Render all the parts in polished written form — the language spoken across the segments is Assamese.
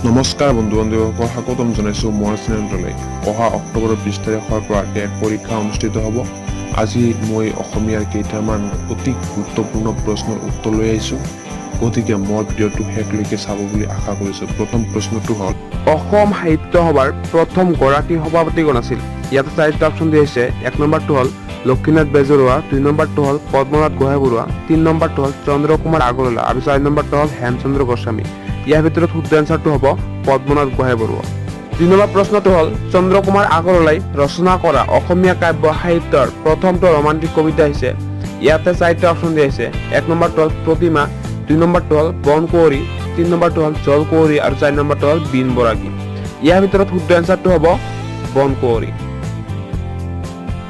নমস্কাৰ বন্ধু বান্ধৱীসকল, স্বাগতম জনাইছোঁ মোৰ চেনেললৈ। অহা অক্টোবৰৰ 20 তাৰিখৰ পৰা টেট পৰীক্ষা অনুষ্ঠিত হ'ব। আজি মই অসমীয়াৰ কেইটামান অতি গুৰুত্বপূৰ্ণ প্ৰশ্নৰ উত্তৰ লৈ আহিছোঁ, গতিকে মোৰ ভিডিঅ'টো শেষলৈকে চাব বুলি আশা কৰিছোঁ। প্ৰথম প্ৰশ্নটো হ'ল, অসম সাহিত্য সভাৰ প্ৰথম গৰাকী সভাপতি কোন আছিল? ইয়াতে চাৰিটা অপশ্যন দিয়া হৈছে। 1 নম্বৰটো হ'ল লক্ষ্মীনাথ বেজবৰুৱা, 2 নম্বৰটো হ'ল পদ্মনাথ গোহাঞিবৰুৱা, 3 নম্বৰটো হ'ল চন্দ্ৰকুমাৰ আগৰৱালা আৰু 4 নম্বৰটো হ'ল হেমচন্দ্ৰ গোস্বামী। ইয়াৰ ভিতৰত শুদ্ধ এনচাৰটো হ'ব পদ্মনাথ গোহাঞিবৰুৱা। 2 নম্বৰ প্ৰশ্নটো হ'ল চন্দ্ৰকুমাৰ আগৰৱালাই ৰচনা কৰা অসমীয়া কাব্য সাহিত্যৰ প্ৰথমটো ৰোমান্টিক কবিতা হৈছে। ইয়াতে চাৰিটা অপশ্যন দিয়া হৈছে। 1 নম্বৰটো হ'ল প্ৰতিমা, 2 নম্বৰটো হ'ল বন কুঁৱৰী, 3 নম্বৰটো হ'ল জল কুঁৱৰী আৰু 4 নম্বৰটো হ'ল বিন বৰাগী। ইয়াৰ ভিতৰত শুদ্ধ এনচাৰটো হ'ব বন কুঁৱৰী।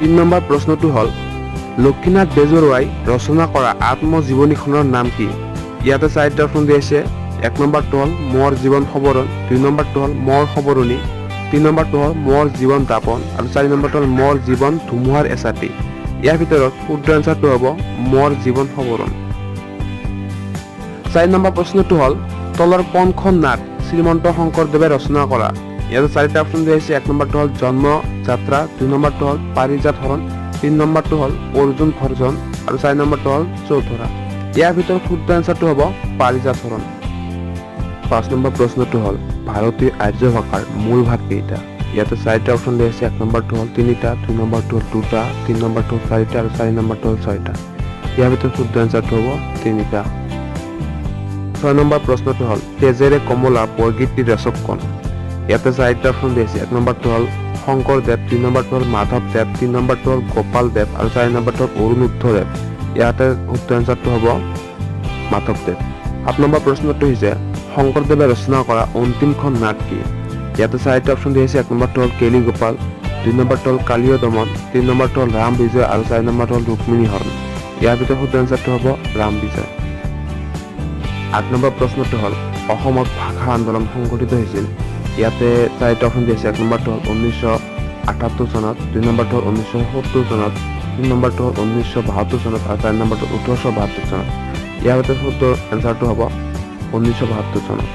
3 নম্বৰ প্ৰশ্নটো হ'ল লক্ষ্মীনাথ বেজবৰুৱাই ৰচনা কৰা আত্মজীৱনীখনৰ নাম কি? ইয়াতে চাৰিটা অপশ্যন দিয়া হৈছে। 1 নম্বৰটো হ'ল মোৰ জীৱন সবৰণ, 2 নম্বৰটো হ'ল মোৰ সবৰণী, 3 নম্বৰটো হ'ল মোৰ জীৱন যাপন আৰু 4 নম্বৰটো হ'ল মোৰ জীৱন ধুমুহাৰ এছাতি। ইয়াৰ ভিতৰত শুদ্ধ এনচাৰটো হ'ব মোৰ জীৱন সবৰণ। 4 নম্বৰ প্ৰশ্নটো হ'ল তলৰ কোনখন নাট শ্ৰীমন্ত শংকৰদেৱে ৰচনা কৰা? ইয়াতে চাৰিটা অপশ্যন দিয়া হৈছে। 1 নম্বৰটো হ'ল জন্ম যাত্ৰা, 2 নম্বৰটো হ'ল পাৰিজাত হৰণ, 3 নম্বৰটো হ'ল অৰ্জুন ভৰ্জন আৰু 4 নম্বৰটো হ'ল চৌধুৰা। ইয়াৰ ভিতৰত শুদ্ধ এনচাৰটো হ'ব পাৰিজাত হৰণ। 5 নম্বৰ প্ৰশ্নটো হ'ল ভাৰতীয় আৰ্য ভাষাৰ মূল ভাগ কেইটা? ইয়াতে চাৰিটা অপশ্যন দিয়া হৈছে। 1 নম্বৰটো হ'ল 3টা, 2 নম্বৰটো হ'ল 2টা, 3 নম্বৰটো হ'ল 4টা আৰু 4 নম্বৰটো হ'ল 6টা। ইয়াৰ ভিতৰত শুদ্ধ এনচাৰটো হ'ব 3টা। 6 নম্বৰ প্ৰশ্নটো হ'ল তেজেৰে কমলা বৰগীতটিৰ ৰচক কোন? ইয়াতে চাৰিটা অপশ্যন দিয়া হৈছে। 1 নম্বৰটো হ'ল শংকৰদেৱ, 2 নম্বৰটো হ'ল মাধৱদেৱ, 3 নম্বৰটো হ'ল গোপালদেৱ আৰু 4 নম্বৰটো হ'ল অৰুণোদ্ধদেৱ। ইয়াতে শুদ্ধ এনচাৰটো হ'ব মাধৱদেৱ। 7 নম্বৰ প্ৰশ্নটো হৈছে শংকৰদেৱে ৰচনা কৰা অন্তিমখন নাট কি? ইয়াতে চাৰিটা অপশ্যন দিয়া হৈছে। 1 নম্বৰটো হ'ল কেলি গোপাল, 2 নম্বৰটো হ'ল কালীয় দমন, 3 নম্বৰটো হ'ল ৰাম বিজয় আৰু 4 নম্বৰটো হ'ল ৰুক্মিণী হৰণ। ইয়াৰ ভিতৰত শুদ্ধ এনচাৰটো হ'ব ৰাম বিজয়। 8 নম্বৰ প্ৰশ্নটো হ'ল অসমত ভাষা আন্দোলন সংঘটিত হৈছিল। ইয়াতে চাৰিটা অপশ্যন দিয়া হৈছে। 1 নম্বৰটো হ'ল 1978 চনত, 2 নম্বৰটো হ'ল 1970 চনত, 3 নম্বৰটো হ'ল 1972 চনত আৰু 4 নম্বৰটো 1872 চনত। ইয়াৰ ভিতৰত শুদ্ধ এনচাৰটো হ'ব 1972 চনত।